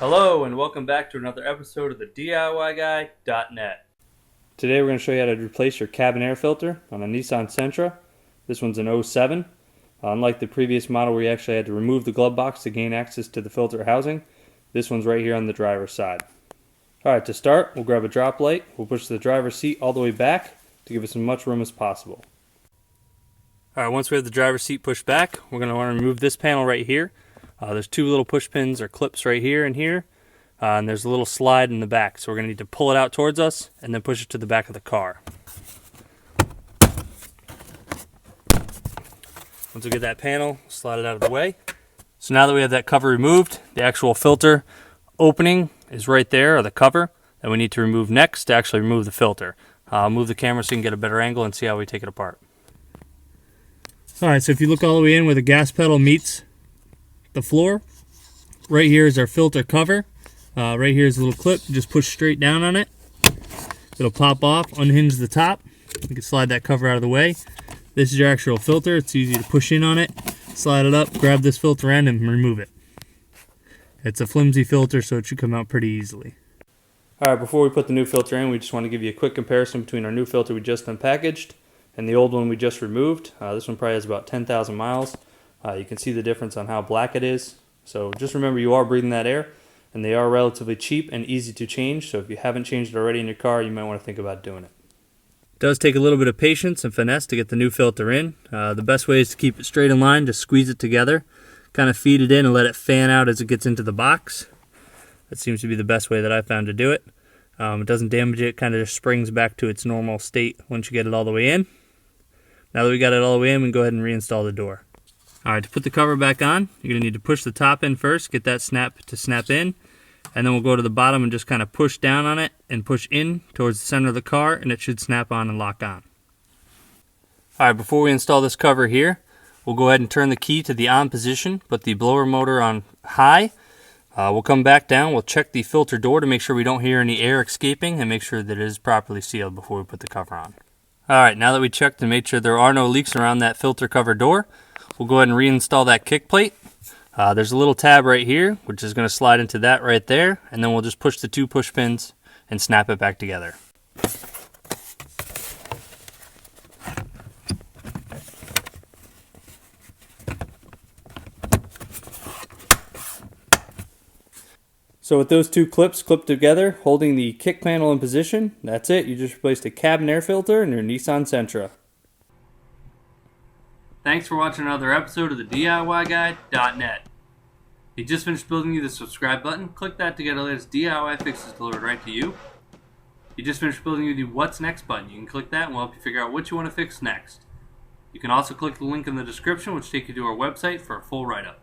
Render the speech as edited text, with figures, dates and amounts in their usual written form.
Hello and welcome back to another episode of the DIYguy.net. Today we're going to show you how to replace your cabin air filter on a Nissan Sentra. This one's an '07. Unlike the previous model where you actually had to remove the glove box to gain access to the filter housing, this one's right here on the driver's side. Alright, to start, we'll grab a drop light. We'll push the driver's seat all the way back to give us as much room as possible. Alright, once we have the driver's seat pushed back, we're going to want to remove this panel right here. There's two little push pins or clips right here and here, and there's a little slide in the back. So we're going to need to pull it out towards us and then push it to the back of the car. Once we get that panel, slide it out of the way. So now that we have that cover removed, the actual filter opening is right there, or the cover, that we need to remove next to actually remove the filter. I'll move the camera so you can get a better angle and see how we take it apart. Alright, so if you look all the way in where the gas pedal meets the floor, right here is our filter cover. Right here is a little clip. Just push straight down on it. It'll pop off, unhinge the top. You can slide that cover out of the way. This is your actual filter. It's easy to push in on it, slide it up, grab this filter end, and remove it. It's a flimsy filter, so it should come out pretty easily. Alright, before we put the new filter in, we just want to give you a quick comparison between our new filter we just unpackaged and the old one we just removed. This one probably has about 10,000 miles. You can see the difference on how black it is. So just remember, you are breathing that air, and they are relatively cheap and easy to change. So if you haven't changed it already in your car, you might want to think about doing it. It does take a little bit of patience and finesse to get the new filter in. The best way is to keep it straight in line, just squeeze it together, kind of feed it in and let it fan out as it gets into the box. That seems to be the best way that I found to do it. It doesn't damage it, kind of just springs back to its normal state once you get it all the way in. Now that we got it all the way in, we can go ahead and reinstall the door. Alright, to put the cover back on, you're going to need to push the top in first, get that snap to snap in, and then we'll go to the bottom and just kind of push down on it and push in towards the center of the car, and it should snap on and lock on. Alright, before we install this cover here, we'll go ahead and turn the key to the on position, put the blower motor on high. We'll come back down, we'll check the filter door to make sure we don't hear any air escaping and make sure that it is properly sealed before we put the cover on. Alright, now that we checked and made sure there are no leaks around that filter cover door, we'll go ahead and reinstall that kick plate. There's a little tab right here, which is going to slide into that right there, and then we'll just push the two push pins and snap it back together. So with those two clips clipped together, holding the kick panel in position, that's it. You just replaced a cabin air filter in your Nissan Sentra. Thanks for watching another episode of the DIYguy.net. If you just finished building you the subscribe button, click that to get the latest DIY fixes delivered right to you. If you just finished building you the What's Next button, you can click that and we'll help you figure out what you want to fix next. You can also click the link in the description, which takes you to our website for a full write-up.